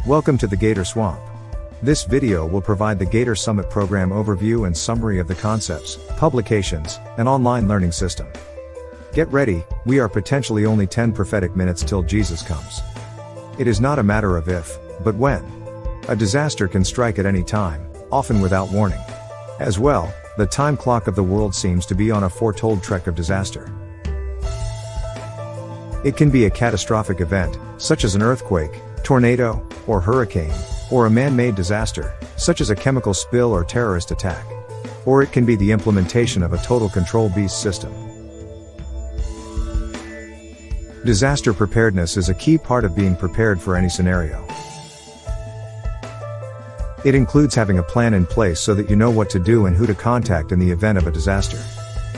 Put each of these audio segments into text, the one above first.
Welcome to the Gator Swamp. This video will provide the Gator Summit program overview and summary of the concepts, publications, and online learning system. Get ready, we are potentially only 10 prophetic minutes till Jesus comes. It is not a matter of if, but when. A disaster can strike at any time, often without warning. As well, the time clock of the world seems to be on a foretold trek of disaster. It can be a catastrophic event, such as an earthquake, tornado, or hurricane, or a man-made disaster, such as a chemical spill or terrorist attack. Or it can be the implementation of a total control beast system. Disaster preparedness is a key part of being prepared for any scenario. It includes having a plan in place so that you know what to do and who to contact in the event of a disaster.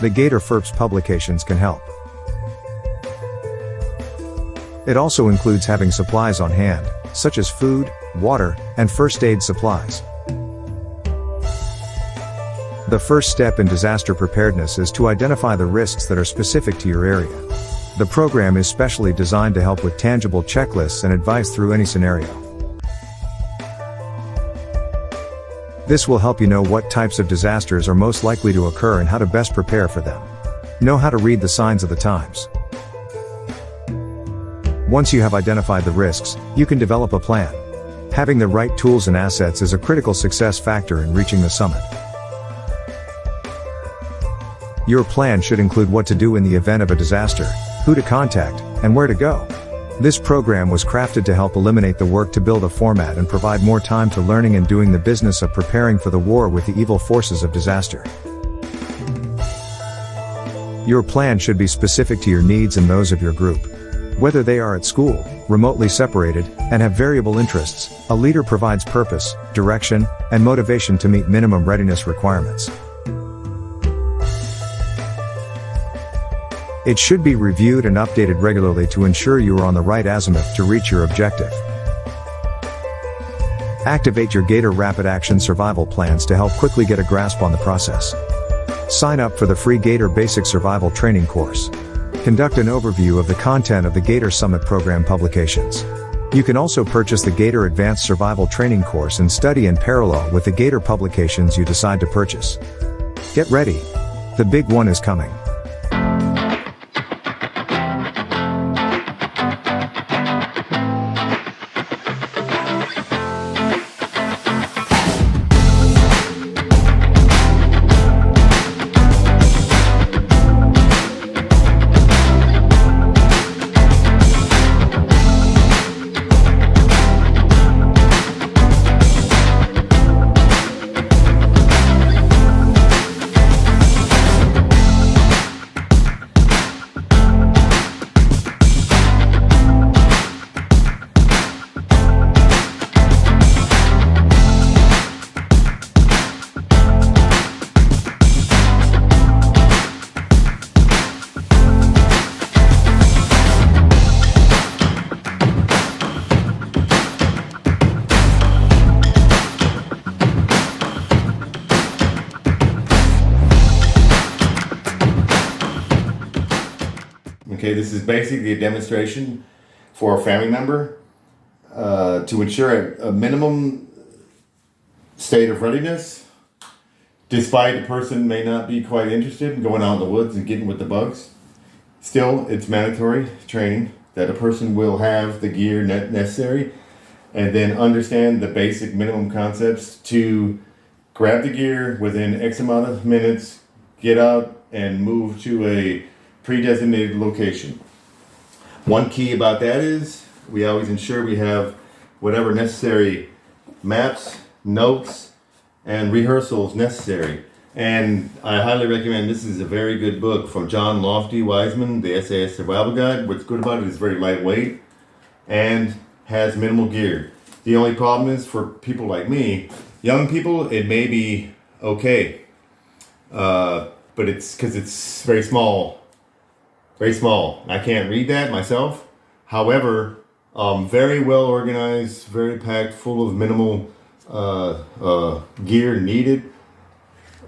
The Gator FERPS publications can help. It also includes having supplies on hand, such as food, water, and first aid supplies. The first step in disaster preparedness is to identify the risks that are specific to your area. The program is specially designed to help with tangible checklists and advice through any scenario. This will help you know what types of disasters are most likely to occur and how to best prepare for them. Know how to read the signs of the times. Once you have identified the risks, you can develop a plan. Having the right tools and assets is a critical success factor in reaching the summit. Your plan should include what to do in the event of a disaster, who to contact, and where to go. This program was crafted to help eliminate the work to build a format and provide more time to learning and doing the business of preparing for the war with the evil forces of disaster. Your plan should be specific to your needs and those of your group. Whether they are at school, remotely separated, and have variable interests, a leader provides purpose, direction, and motivation to meet minimum readiness requirements. It should be reviewed and updated regularly to ensure you are on the right azimuth to reach your objective. Activate your Gator Rapid Action Survival Plans to help quickly get a grasp on the process. Sign up for the free Gator Basic Survival Training Course. Conduct an overview of the content of the Gator Summit program publications. You can also purchase the Gator Advanced Survival Training Course and study in parallel with the Gator publications you decide to purchase. Get ready. The big one is coming. Okay, this is basically a demonstration for a family member to ensure a minimum state of readiness, despite the person may not be quite interested in going out in the woods and getting with the bugs. Still, it's mandatory training that a person will have the gear necessary and then understand the basic minimum concepts to grab the gear within X amount of minutes, get out and move to a pre-designated location. One key about that is we always ensure we have whatever necessary maps, notes, and rehearsals necessary. And I highly recommend, this is a very good book from John Lofty Wiseman, the SAS Survival Guide. What's good about it is very lightweight and has minimal gear. The only problem is for people like me, young people, it may be okay, but it's because it's very small. Very small. I can't read that myself. However, very well organized, very packed, full of minimal gear needed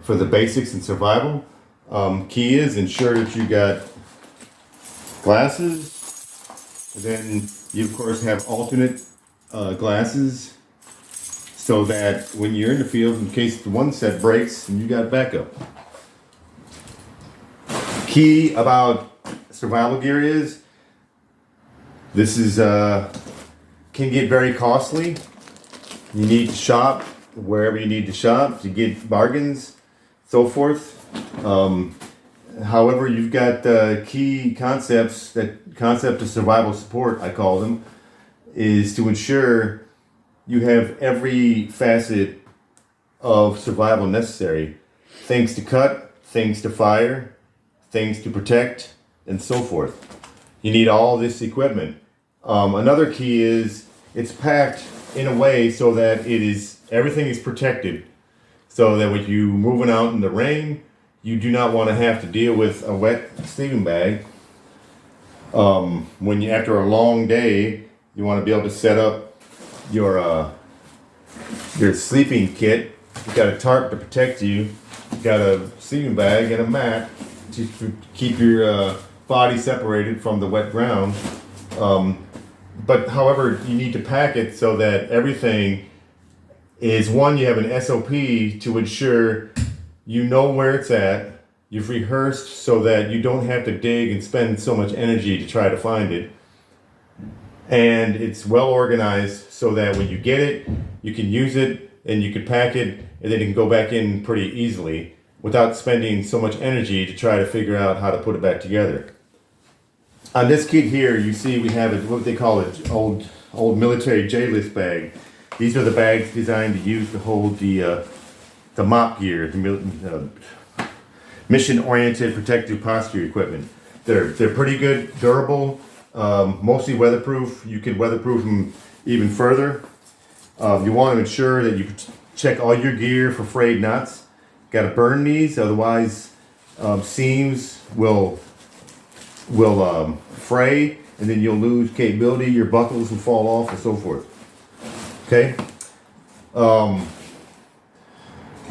for the basics in survival. Key is ensure that you got glasses, and then you of course have alternate glasses so that when you're in the field, in case the one set breaks, and you got backup. Key about survival gear is this is can get very costly. You need to shop wherever you need to shop to get bargains, so forth. However, you've got key concepts. That concept of survival support, I call them, is to ensure you have every facet of survival necessary. Things to cut, things to fire, things to protect, and so forth. You need all this equipment. Another key is it's packed in a way so that everything is protected, so that when you're moving out in the rain, you do not want to have to deal with a wet sleeping bag. When after a long day, you want to be able to set up your sleeping kit. You got a tarp to protect you. You got a sleeping bag and a mat to keep your body separated from the wet ground. But however, you need to pack it so that everything is, one, you have an SOP to ensure you know where it's at. You've rehearsed so that you don't have to dig and spend so much energy to try to find it. And it's well organized so that when you get it, you can use it and you can pack it, and then you can go back in pretty easily without spending so much energy to try to figure out how to put it back together. On this kit here, you see we have what they call an old military J-list bag. These are the bags designed to use to hold the MOP gear, the mission-oriented protective posture equipment. They're pretty good, durable, mostly weatherproof. You can weatherproof them even further. You want to ensure that you check all your gear for frayed knots. Got to burn these, otherwise seams will fray, and then you'll lose capability. Your buckles will fall off, and so forth. Okay.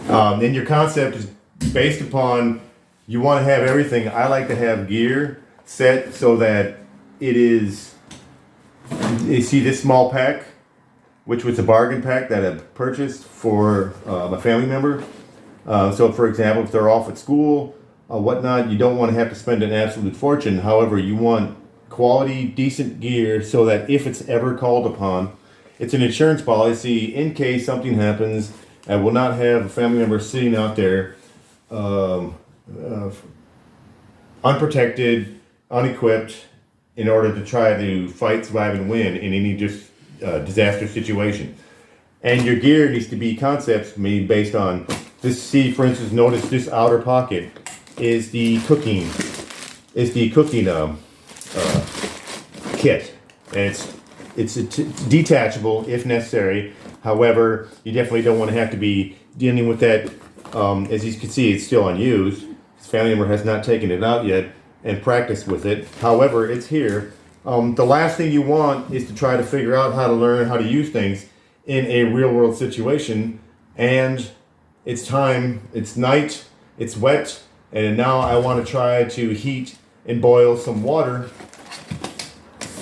Then your concept is based upon you want to have everything. I like to have gear set so that it is. You see this small pack, which was a bargain pack that I purchased for a family member. So, for example, if they're off at school, whatnot, you don't want to have to spend an absolute fortune. However, you want quality, decent gear so that if it's ever called upon, it's an insurance policy in case something happens. I will not have a family member sitting out there unprotected, unequipped, in order to try to fight, survive, and win in any disaster situation. And your gear needs to be concepts made based on this. See, for instance, notice this outer pocket is the cooking kit, and it's detachable if necessary. However, you definitely don't want to have to be dealing with that. As you can see, it's still unused. His family member has not taken it out yet and practiced with it. However, it's here. The last thing you want is to try to figure out how to learn how to use things in a real world situation. And it's time, it's night, it's wet, and now I want to try to heat and boil some water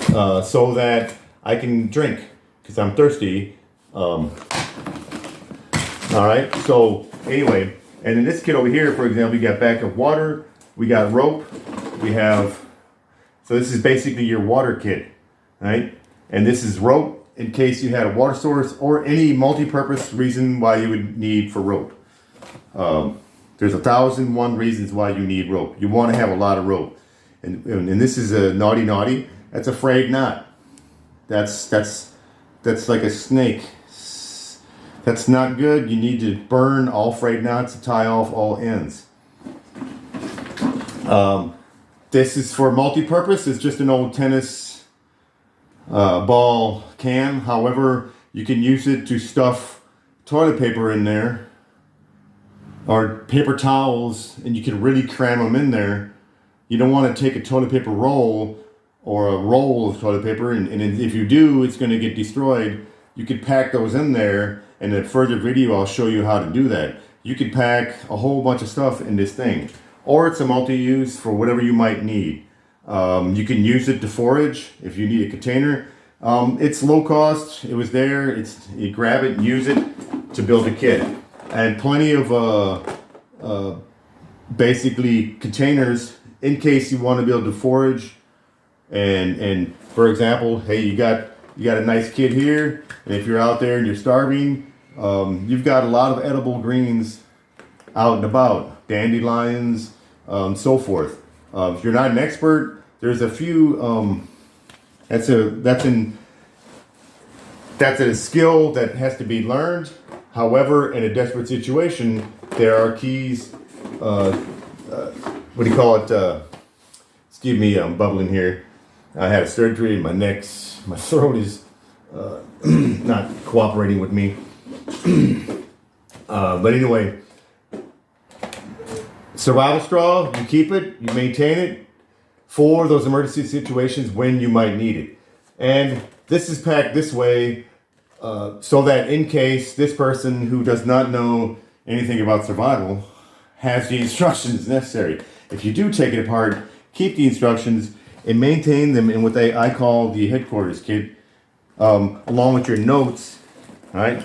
so that I can drink because I'm thirsty. All right, so anyway, and in this kit over here, for example, we got backup water, we got rope, we have, so this is basically your water kit, right? And this is rope in case you had a water source or any multi-purpose reason why you would need for rope. There's 1,001 reasons why you need rope. You want to have a lot of rope. And this is a naughty. That's a frayed knot. That's like a snake. That's not good. You need to burn all frayed knots to tie off all ends. This is for multi-purpose. It's just an old tennis ball can. However, you can use it to stuff toilet paper in there or paper towels, and you can really cram them in there. You don't want to take a toilet paper roll or a roll of toilet paper, and if you do, it's going to get destroyed. You could pack those in there, and in a further video, I'll show you how to do that. You could pack a whole bunch of stuff in this thing, or it's a multi-use for whatever you might need. You can use it to forage if you need a container. It's low cost. It was there. You grab it and use it to build a kit, and plenty of basically containers in case you want to be able to forage. And for example, hey, you got a nice kit here, and if you're out there and you're starving, you've got a lot of edible greens out and about, dandelions, so forth. If you're not an expert, there's a few. That's a skill that has to be learned. However, in a desperate situation, there are keys. What do you call it? Excuse me, I'm bubbling here. I had a surgery in my throat is not cooperating with me. But anyway, survival straw, you keep it, you maintain it for those emergency situations when you might need it. And this is packed this way so that in case this person who does not know anything about survival has the instructions necessary. If you do take it apart, keep the instructions and maintain them in what I call the headquarters kit, along with your notes, right?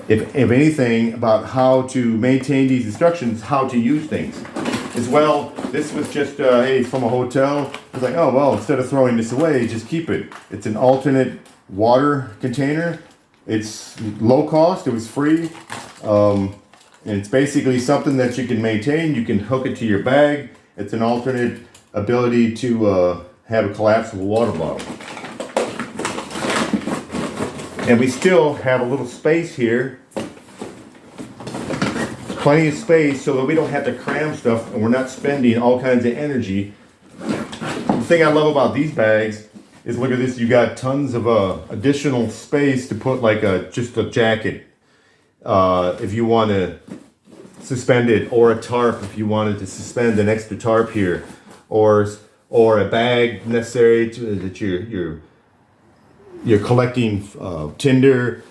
If anything, about how to maintain these instructions, how to use things. As well, this was just, hey, from a hotel. It's like, oh, well, instead of throwing this away, just keep it. It's an alternate water container. It's low cost, it was free. And it's basically something that you can maintain. You can hook it to your bag. It's an alternate ability to have a collapsible water bottle. And we still have a little space here. Plenty of space so that we don't have to cram stuff and we're not spending all kinds of energy. The thing I love about these bags is, look at this, you got tons of additional space to put like just a jacket. If you want to suspend it, or a tarp if you wanted to suspend an extra tarp here, or a bag necessary that you're collecting tinder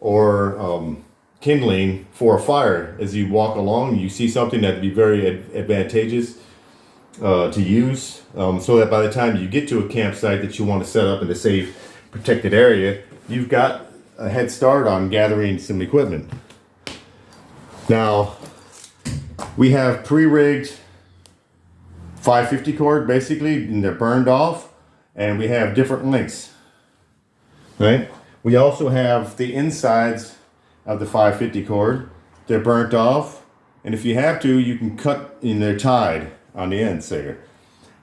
or kindling for a fire. As you walk along, you see something that'd be very advantageous to use, so that by the time you get to a campsite that you want to set up in a safe, protected area, you've got a head start on gathering some equipment. Now, we have pre-rigged 550 cord basically, and they're burned off, and we have different lengths, right? We also have the insides of the 550 cord. They're burnt off, and if you have to, you can cut, and they're tied on the ends there.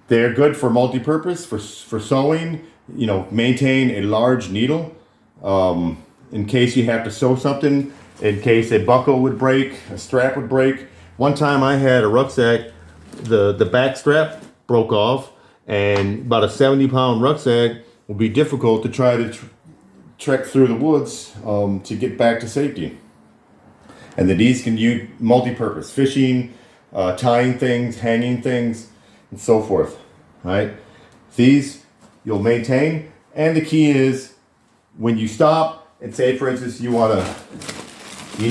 They're good for multi-purpose, for sewing, maintain a large needle, in case you have to sew something, in case a buckle would break, a strap would break. One time I had a rucksack, the back strap broke off, and about a 70-pound rucksack would be difficult to try to trek through the woods to get back to safety. And then these can use multi-purpose, fishing, tying things, hanging things, and so forth, right? These you'll maintain, and the key is when you stop and say, for instance, you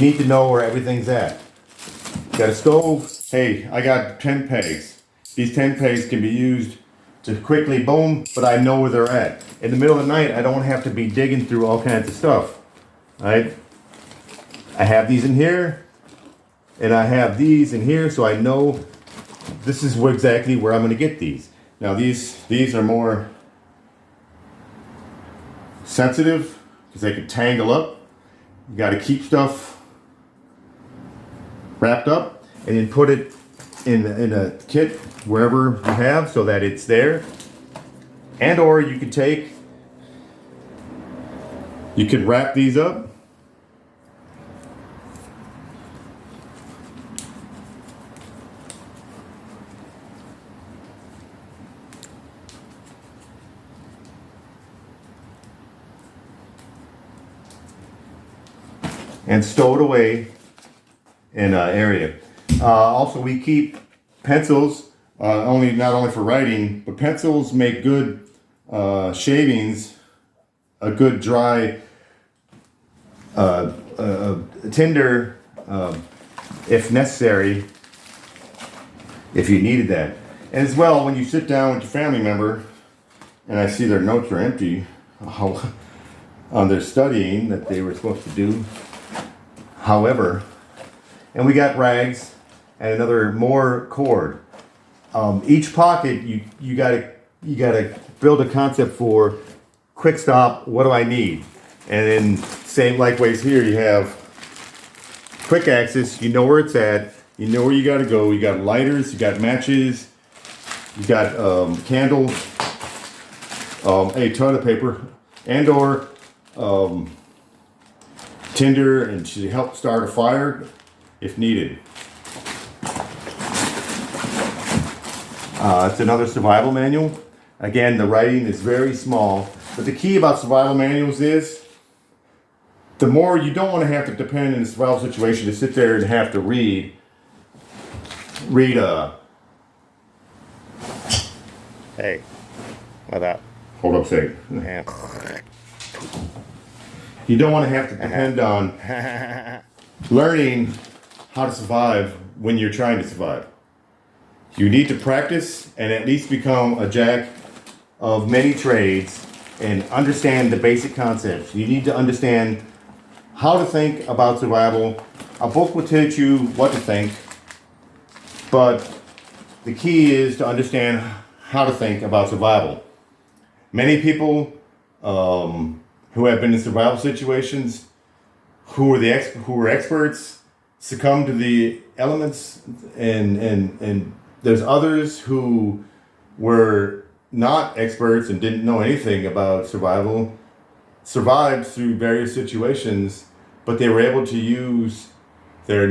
need to know where everything's at. Got a stove, hey, I got 10 pegs. These 10 pegs can be used to quickly boom, but I know where they're at. In the middle of the night, I don't have to be digging through all kinds of stuff, right? I have these in here, and I have these in here, so I know this is exactly where I'm going to get these. Now these are more sensitive because they can tangle up. You got to keep stuff wrapped up and then put it in a kit wherever you have so that it's there. And or you can wrap these up. And stow it away in an area. Also, we keep pencils, not only for writing, but pencils make good shavings, a good dry tinder, if necessary, if you needed that. And as well, when you sit down with your family member and I see their notes are empty on their studying that they were supposed to do. However, and we got rags and another more cord. Each pocket you gotta build a concept for. Quick stop, what do I need? And then same likewise here, you have quick access, you know where it's at, you know where you gotta go, you got lighters, you got matches, you got candles, a toilet paper, and or tinder, and to help start a fire if needed. It's another survival manual. Again, the writing is very small, but the key about survival manuals is the more you don't want to have to depend in a survival situation to sit there and have to read Hey, what up? hold up a second. Yeah. You don't want to have to depend on learning how to survive when you're trying to survive. You need to practice and at least become a jack of many trades and understand the basic concepts. You need to understand how to think about survival. A book will teach you what to think, but the key is to understand how to think about survival. Many people who have been in survival situations, who were experts, succumb to the elements, and there's others who were not experts and didn't know anything about survival, survived through various situations, but they were able to use their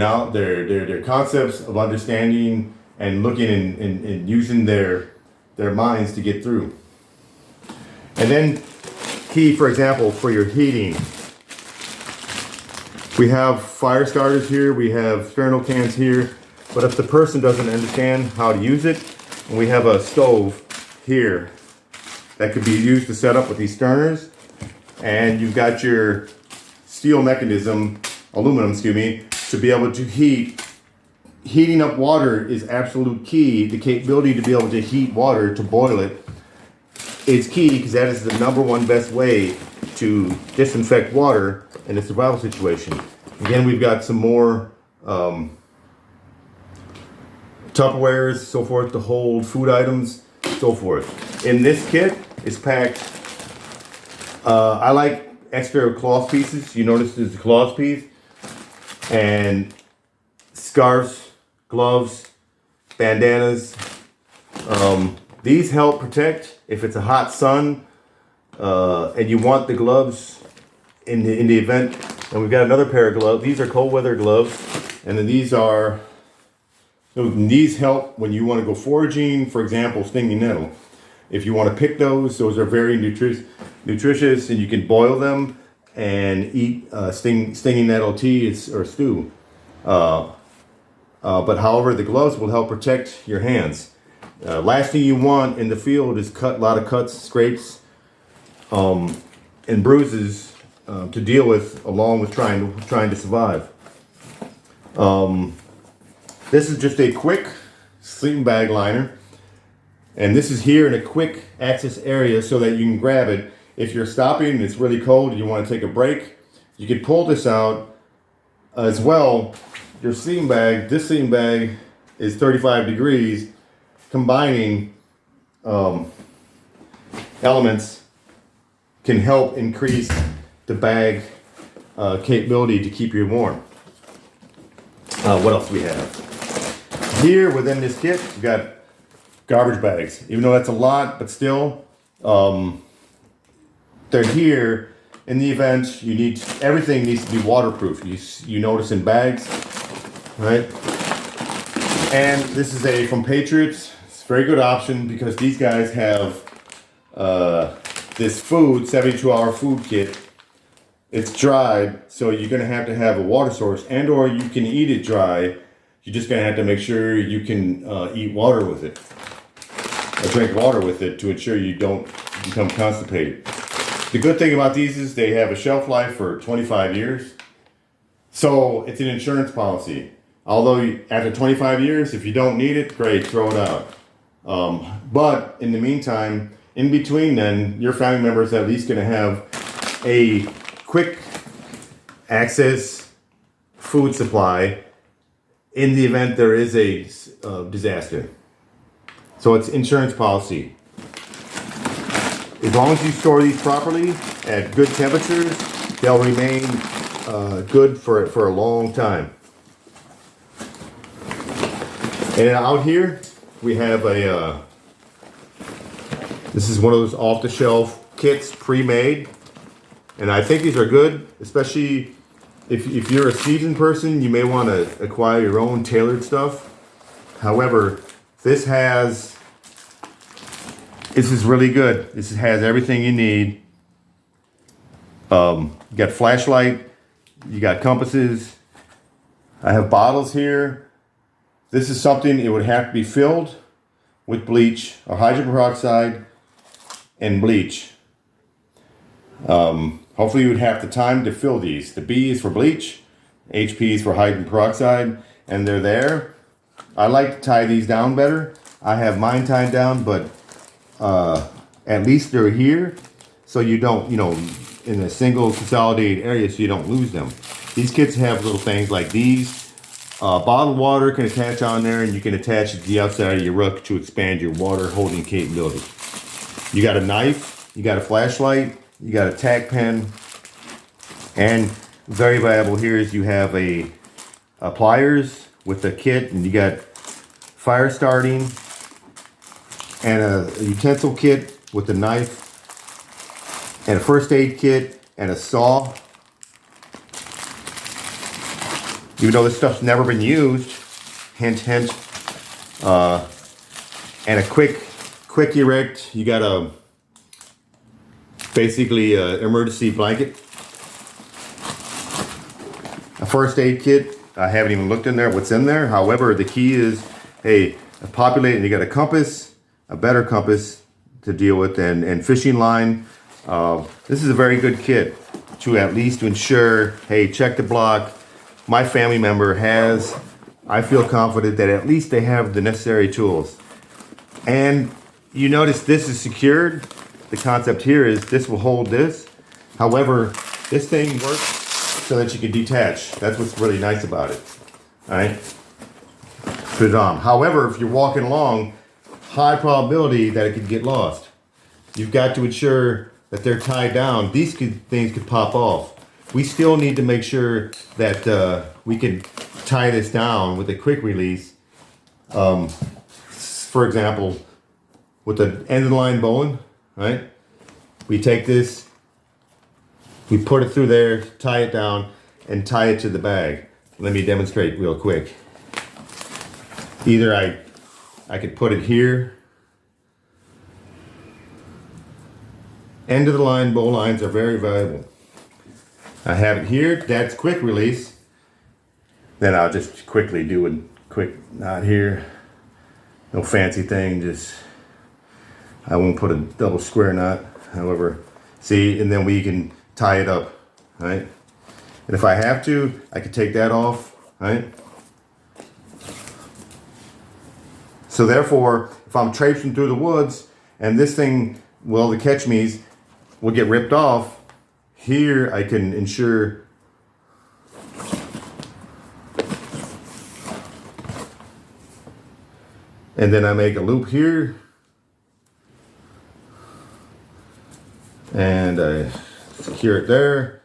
concepts of understanding and looking and using their minds to get through. And then key, for example, for your heating. We have fire starters here, we have sternal cans here, but if the person doesn't understand how to use it, and we have a stove here that could be used to set up with these sterners, and you've got your steel mechanism, aluminum, excuse me, to be able to heat. Heating up water is absolute key. The capability to be able to heat water, to boil it, is key, because that is the number one best way to disinfect water in a survival situation. Again, we've got some more Tupperwares, so forth, to hold food items, so forth. In this kit is packed, I like extra cloth pieces. You notice there's a cloth piece, and scarves, gloves, bandanas. These help protect if it's a hot sun, and you want the gloves in the event. And we've got another pair of gloves. These are cold weather gloves, and then these help when you want to go foraging, for example, stinging nettle. If you want to pick those are very nutritious, and you can boil them and eat stinging nettle tea or stew. But however, the gloves will help protect your hands. Last thing you want in the field is a lot of cuts, scrapes, and bruises to deal with, along with trying to survive. This is just a quick sleeping bag liner, and this is here in a quick access area so that you can grab it. If you're stopping and it's really cold and you want to take a break, you can pull this out as well. Your sleeping bag, this sleeping bag is 35 degrees. Combining elements can help increase the bag capability to keep you warm. What else do we have? Here within this kit, we got garbage bags. Even though that's a lot, but still, they're here in the event you need. Everything needs to be waterproof. You notice in bags, right? And this is from Patriots. It's a very good option because these guys have this food, 72-hour food kit. It's dried, so you're gonna have to have a water source, and or you can eat it dry. You're just gonna have to make sure you can eat water with it, or drink water with it, to ensure you don't become constipated. The good thing about these is they have a shelf life for 25 years. So it's an insurance policy. Although after 25 years, if you don't need it, great, throw it out. But in the meantime, in between then, your family member is at least going to have a quick access food supply in the event there is a disaster. So it's insurance policy. As long as you store these properly at good temperatures, they'll remain good for a long time. And out here, we have this is one of those off-the-shelf kits, pre-made. And I think these are good, especially if you're a seasoned person, you may want to acquire your own tailored stuff. However, this is really good. This has everything you need. You got flashlight, you got compasses. I have bottles here. This is something, it would have to be filled with bleach, or hydrogen peroxide and bleach. Hopefully you would have the time to fill these. The B is for bleach, HP is for hydrogen peroxide, and they're there. I like to tie these down better. I have mine tied down, but at least they're here, so you don't, in a single consolidated area, so you don't lose them. These kits have little things like these. Bottled water can attach on there, and you can attach it to the outside of your ruck to expand your water holding capability. You got a knife, you got a flashlight, you got a tack pen, and very valuable here is you have a pliers with a kit, and you got fire starting, and a utensil kit with a knife, and a first aid kit, and a saw. Even though this stuff's never been used, hint, hint, and a quick erect. You got basically a emergency blanket, a first aid kit. I haven't even looked in there what's in there. However, the key is, hey, populate, and you got a compass, a better compass to deal with, and fishing line. This is a very good kit to at least ensure, hey, check the block. My family member has, I feel confident that at least they have the necessary tools. And you notice this is secured. The concept here is this will hold this. However, this thing works so that you can detach. That's what's really nice about it. All right. Put it on. However, if you're walking along, high probability that it could get lost. You've got to ensure that they're tied down. These things could pop off. We still need to make sure that we can tie this down with a quick release. For example, with the end of the line bowline, right? We take this, we put it through there, tie it down, and tie it to the bag. Let me demonstrate real quick. Either I could put it here. End of the line bow lines are very valuable. I have it here, that's quick release. Then I'll just quickly do a quick knot here. No fancy thing, just, I won't put a double square knot. However, see, and then we can tie it up, right? And if I have to, I could take that off, right? So therefore, if I'm traipsing through the woods and this thing, well, the catch me's will get ripped off, here I can ensure and then I make a loop here and I secure it there,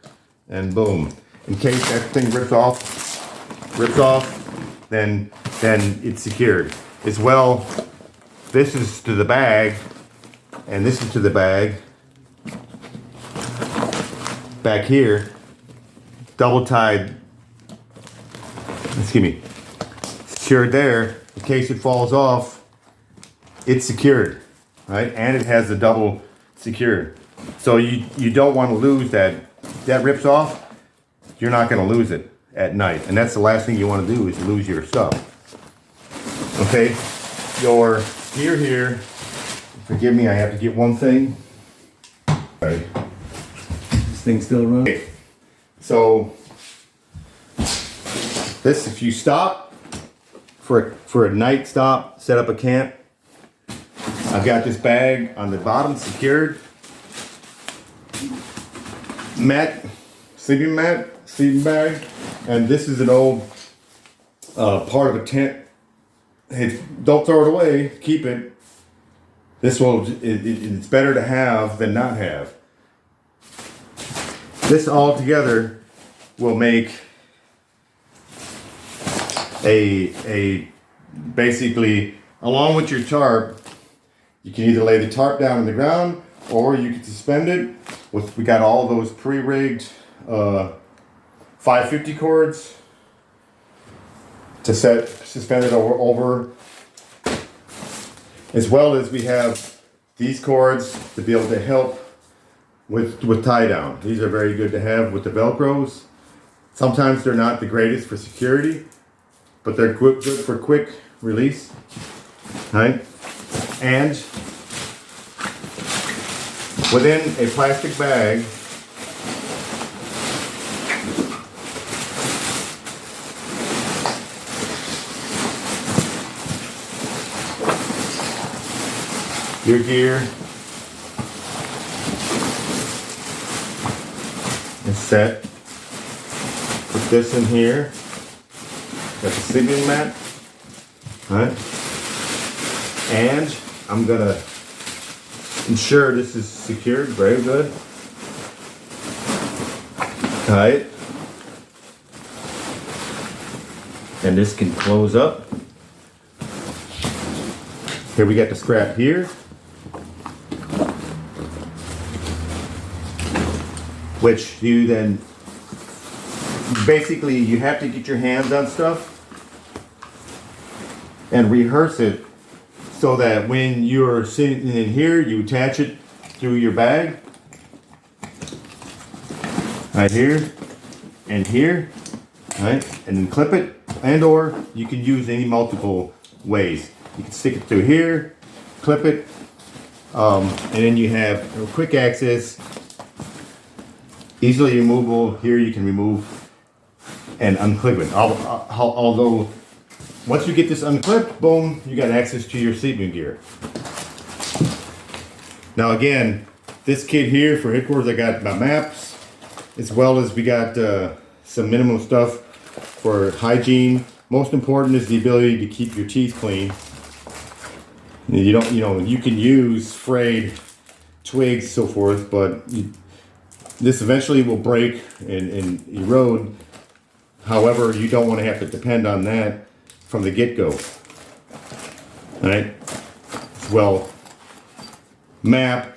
and boom. In case that thing rips off, then it's secured. As well, this is to the bag and this is to the bag. Back here, double tied, excuse me, secured there. In case it falls off, it's secured, right? And it has the double secured. So you don't want to lose that. If that rips off, you're not going to lose it at night. And that's the last thing you want to do is lose your stuff. Okay, your gear here, forgive me, I have to get one thing. All right. Thing still running. Okay. So this, if you stop for a night stop, set up a camp, I've got this bag on the bottom secured. Sleeping bag, and this is an old part of a tent. Hey, don't throw it away, keep it. It's better to have than not have. This all together will make a basically, along with your tarp, you can either lay the tarp down on the ground or you can suspend it. We got all those pre-rigged 550 cords to suspend it over, as well as we have these cords to be able to help with tie down. These are very good to have with the Velcros. Sometimes they're not the greatest for security, but they're good for quick release. Right? And within a plastic bag, your gear is set. Put this in here. Got the sleeping mat. Alright. And I'm gonna ensure this is secured. Very good. Alright. And this can close up. Here we got the strap here, which you then basically you have to get your hands on stuff and rehearse it so that when you're sitting in here, you attach it through your bag right here and here, right, and then clip it, and or you can use any multiple ways. You can stick it through here, clip it, and then you have a quick access, easily removable. Here you can remove and unclip it. Although, once you get this unclipped, boom, you got access to your sleeping gear. Now again, this kit here for headquarters, I got my maps, as well as we got some minimal stuff for hygiene. Most important is the ability to keep your teeth clean. You can use frayed twigs, so forth, but this eventually will break and erode. However, you don't want to have to depend on that from the get-go. All right. Well, map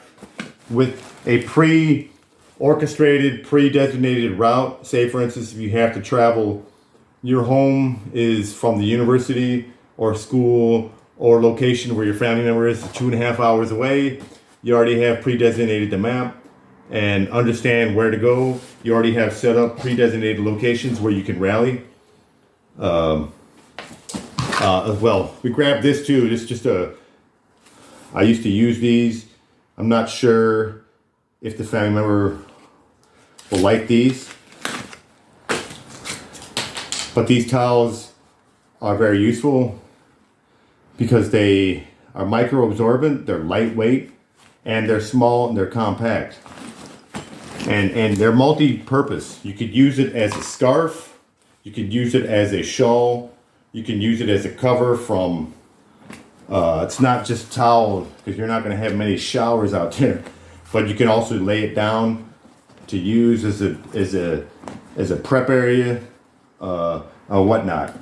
with a pre-orchestrated, pre-designated route. Say, for instance, if you have to travel, your home is from the university or school or location where your family member is 2.5 hours away. You already have pre-designated the map and understand where to go. You already have set up pre-designated locations where you can rally. Well, we grabbed this too. This is just I used to use these. I'm not sure if the family member will like these, but these towels are very useful because they are micro-absorbent, they're lightweight, and they're small and they're compact. And they're multi-purpose. You could use it as a scarf, you could use it as a shawl, you can use it as a cover from, it's not just towel, because you're not going to have many showers out there, but you can also lay it down to use as a prep area, or whatnot.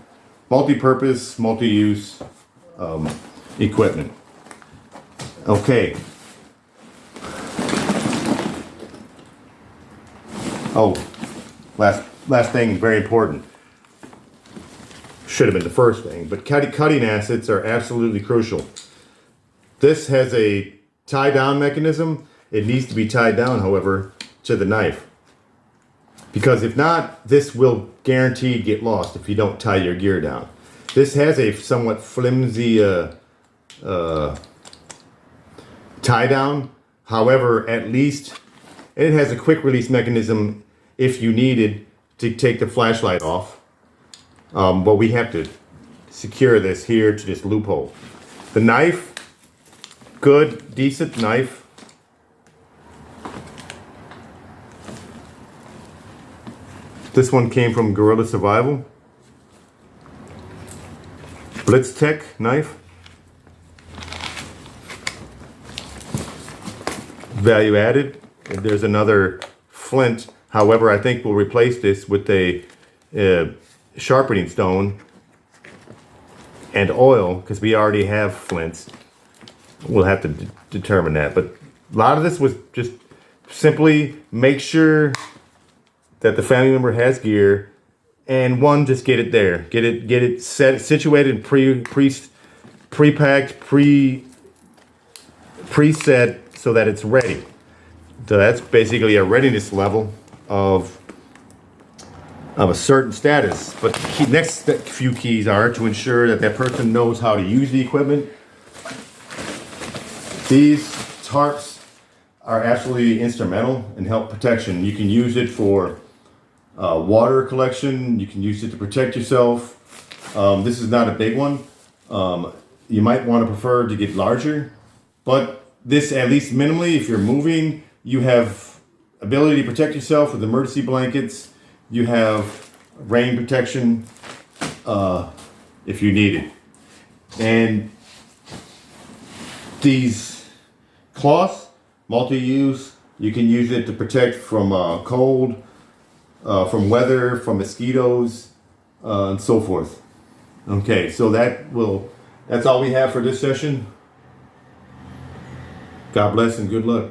Multi-purpose, multi-use equipment. Okay. Oh, last thing, very important. Should have been the first thing, but cutting assets are absolutely crucial. This has a tie down mechanism. It needs to be tied down, however, to the knife. Because if not, this will guaranteed get lost if you don't tie your gear down. This has a somewhat flimsy tie down. However, at least it has a quick release mechanism if you needed to take the flashlight off. But we have to secure this here to this loophole. The knife good, decent knife. This one came from Guerrilla Survival. Blitz Tech knife. Value added. And there's another flint. However, I think we'll replace this with a sharpening stone and oil because we already have flints. We'll have to determine that. But a lot of this was just simply make sure that the family member has gear, and one, just get it there, get it set, situated, prepacked, preset, so that it's ready. So that's basically a readiness level of a certain status. But the next few keys are to ensure that that person knows how to use the equipment. These tarps are absolutely instrumental in help protection. You can use it for water collection. You can use it to protect yourself. This is not a big one. You might want to prefer to get larger, but this, at least minimally, if you're moving, you have ability to protect yourself with emergency blankets. You have rain protection if you need it. And these cloths, multi-use, you can use it to protect from cold, from weather, from mosquitoes, and so forth. Okay, so that's all we have for this session. God bless and good luck.